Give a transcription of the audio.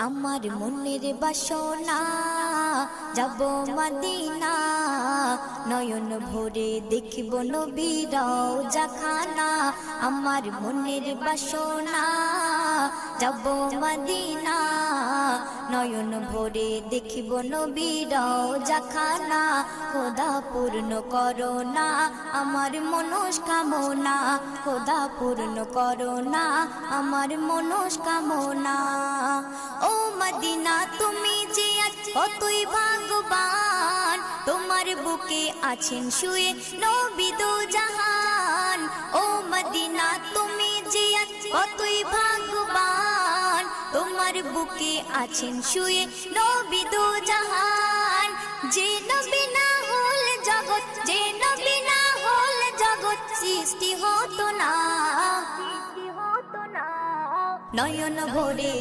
আমার মনের বাসনা যাব মদিনা, নয়ন ভরে দেখিব নবীর রওজাখানা। আমার মনের বাসনা যাব মদিনা, নয়ন ভরে দেখিব নবীর রওজাখানা। খোদা পূর্ণ করো না আমার মনস্কামনা, খোদা পূর্ণ করো না আমার মনস্কামনা। ও মদিনা তুমি যে আজ কতই ভাগ্যবান, তোমার বুকে আছেন শুয়ে নবী দো জাহান। ও মদিনা তুমি যে আজ কতই ভাগ্যবান, তোমার বুকে আছেন শুয়ে নবী দো জাহান। যে নবী না হল জগৎ, যে নবী না হল জগৎ সৃষ্টি হতো না। নয়ন ভরে